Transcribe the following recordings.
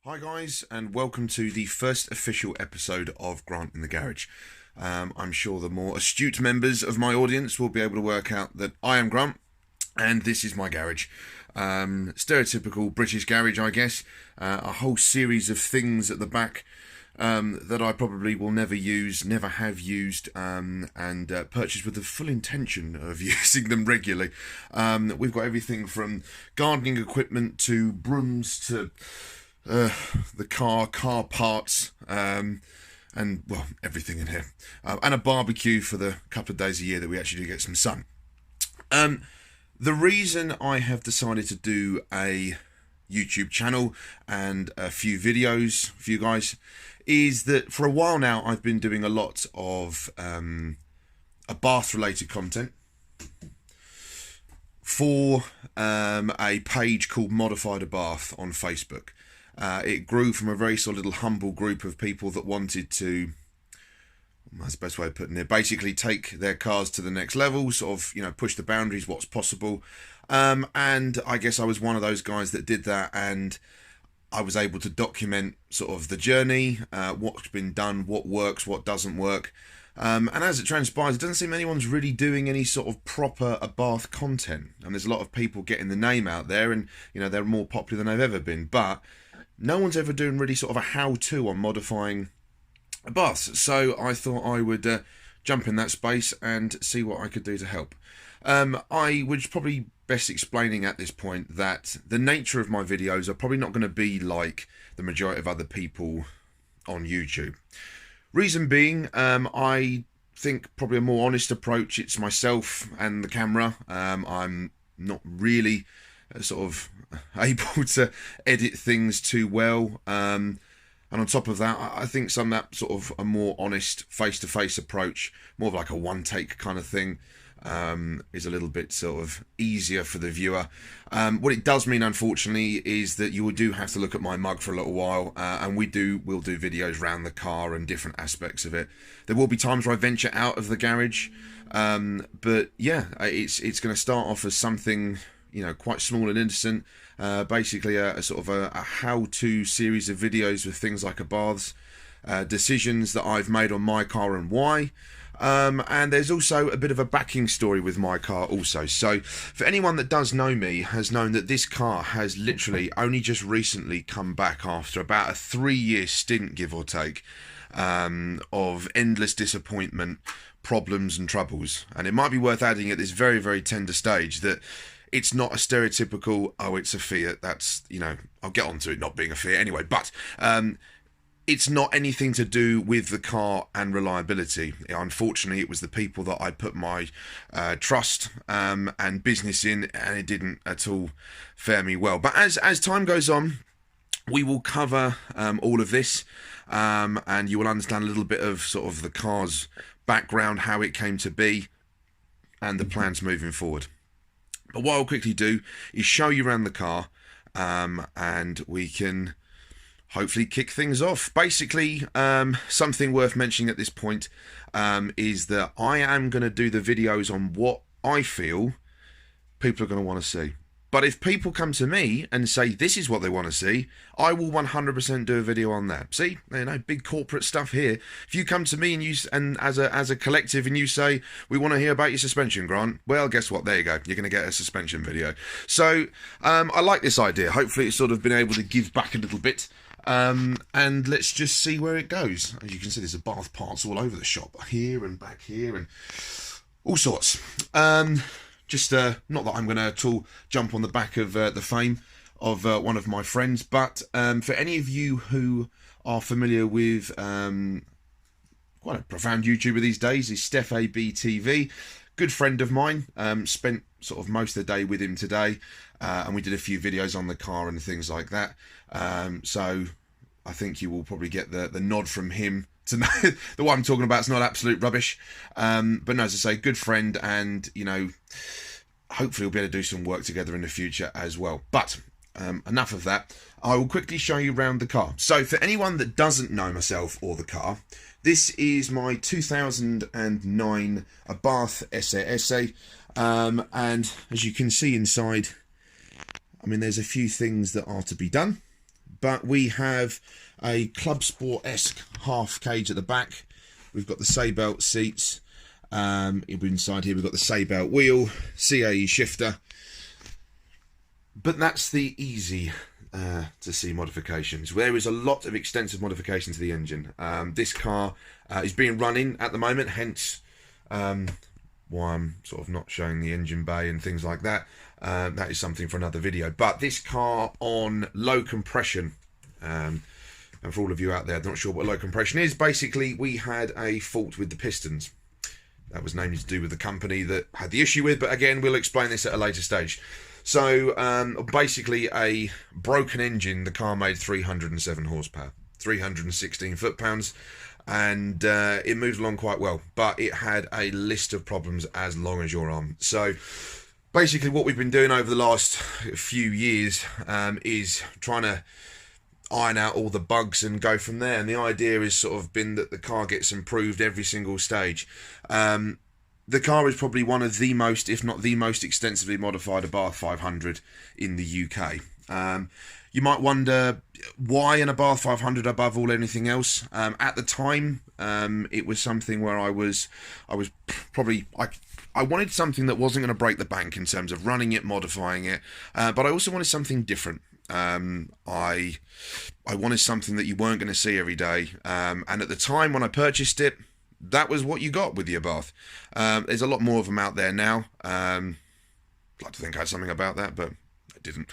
Hi guys, and welcome to the first official episode of Grant in the Garage. I'm sure the more astute members of my audience will be able to work out that I am Grant, and this is my garage. Stereotypical British garage, I guess. A whole series of things at the back that I probably will never use, never have used, and purchase with the full intention of using them regularly. We've got everything from gardening equipment to brooms to the car parts, and well, everything in here, and a barbecue for the couple of days a year that we actually do get some sun. The reason I have decided to do a YouTube channel and a few videos for you guys is that for a while now I've been doing a lot of Abarth related content for a page called Modified Abarth on Facebook. It grew from a very sort of little humble group of people that wanted to, that's the best way of putting it, basically take their cars to the next level, sort of, push the boundaries, what's possible. And I guess I was one of those guys that did that, and I was able to document sort of the journey, what's been done, what works, what doesn't work. And as it transpires, it doesn't seem anyone's really doing any sort of proper Abarth content. And there's a lot of people getting the name out there, and, they're more popular than they've ever been. But no one's ever doing really sort of a how-to on modifying Abarths. So I thought I would jump in that space and see what I could do to help. I was probably best explaining at this point that the nature of my videos are probably not going to be like the majority of other people on YouTube. Reason being, I think probably a more honest approach. It's myself and the camera. I'm not really sort of able to edit things too well. And on top of that, I think some of that sort of a more honest face-to-face approach, more of like a one-take kind of thing, is a little bit sort of easier for the viewer. What it does mean, unfortunately, is that you do have to look at my mug for a little while, and we'll do videos around the car and different aspects of it. There will be times where I venture out of the garage, but yeah, it's going to start off as something quite small and innocent. Basically a sort of a how-to series of videos with things like Abarths, decisions that I've made on my car and why. And there's also a bit of a backing story with my car also. So for anyone that does know me, has known that this car has literally only just recently come back after about a 3-year stint, give or take, of endless disappointment, problems and troubles. And it might be worth adding at this very, very tender stage that it's not a stereotypical, oh, it's a Fiat. That's, I'll get onto it not being a Fiat anyway. But it's not anything to do with the car and reliability. Unfortunately, it was the people that I put my trust and business in, and it didn't at all fare me well. But as time goes on, we will cover all of this, and you will understand a little bit of sort of the car's background, how it came to be, and the plans moving forward. But what I'll quickly do is show you around the car, and we can hopefully kick things off. Basically, something worth mentioning at this point is that I am going to do the videos on what I feel people are going to want to see. But if people come to me and say this is what they want to see, I will 100% do a video on that. See, big corporate stuff here. If you come to me and as a collective and you say we want to hear about your suspension, Grant, well, guess what? There you go. You're going to get a suspension video. So I like this idea. Hopefully, it's sort of been able to give back a little bit. And let's just see where it goes. As you can see, there's Abarth parts all over the shop, here and back here and all sorts. Just not that I'm going to at all jump on the back of the fame of one of my friends, but for any of you who are familiar with quite a profound YouTuber these days, is Steph ABTV, good friend of mine. Spent sort of most of the day with him today, and we did a few videos on the car and things like that. So I think you will probably get the nod from him to know that what I'm talking about is not absolute rubbish. But no, as I say, good friend, and hopefully we'll be able to do some work together in the future as well. But enough of that. I will quickly show you around the car. So for anyone that doesn't know myself or the car, this is my 2009 Abarth SA. And as you can see inside, I mean, there's a few things that are to be done, but we have a Club Sport-esque half cage at the back. We've got the Sabelt seats. Inside here we've got the Sabelt wheel, CAE shifter. But that's the easy to see modifications. There is a lot of extensive modification to the engine. This car is being run in at the moment, hence why I'm sort of not showing the engine bay and things like that. That is something for another video. But this car on low compression, and for all of you out there not sure what low compression is, basically we had a fault with the pistons. That was namely to do with the company that had the issue with, but again, we'll explain this at a later stage. So basically a broken engine. The car made 307 horsepower, 316 foot-pounds, and it moved along quite well, but it had a list of problems as long as your arm. So basically what we've been doing over the last few years is trying to iron out all the bugs and go from there. And the idea has sort of been that the car gets improved every single stage. The car is probably one of the most, if not the most extensively modified Abarth 500 in the UK. You might wonder why an Abarth 500 above all anything else. At the time, it was something where I wanted something that wasn't going to break the bank in terms of running it, modifying it, but I also wanted something different. I wanted something that you weren't going to see every day, and at the time when I purchased it, that was what you got with the Abarth. There's a lot more of them out there now. I'd like to think I had something about that, but I didn't.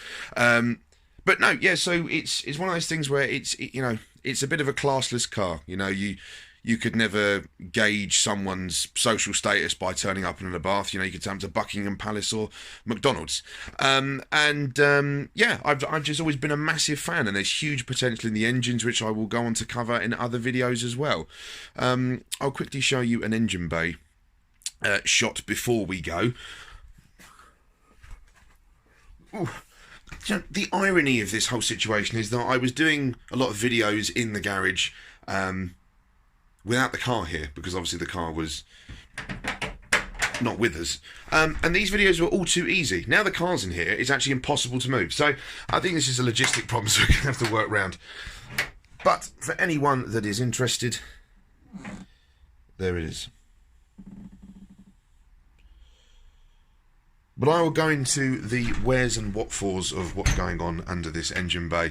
But no, yeah. So it's one of those things where it's a bit of a classless car. You could never gauge someone's social status by turning up in an Abarth. You could turn up to Buckingham Palace or McDonald's. Yeah, I've just always been a massive fan, and there's huge potential in the engines, which I will go on to cover in other videos as well. I'll quickly show you an engine bay shot before we go. Ooh. The irony of this whole situation is that I was doing a lot of videos in the garage without the car here, because obviously the car was not with us, and these videos were all too easy. Now the car's in here, it's actually impossible to move. So I think this is a logistic problem, so we're going to have to work around. But for anyone that is interested, there it is. But I will go into the wheres and what-fors of what's going on under this engine bay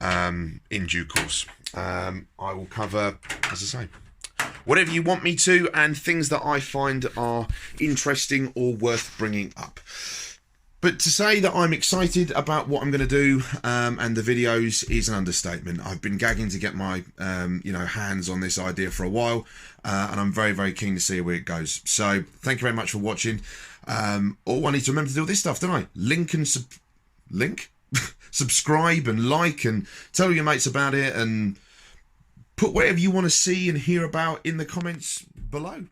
in due course. I will cover, as I say, whatever you want me to, and things that I find are interesting or worth bringing up. But to say that I'm excited about what I'm going to do and the videos is an understatement. I've been gagging to get my hands on this idea for a while, and I'm very, very keen to see where it goes. So thank you very much for watching. I need to remember to do all this stuff, don't I? Subscribe and like and tell your mates about it, and put whatever you want to see and hear about in the comments below.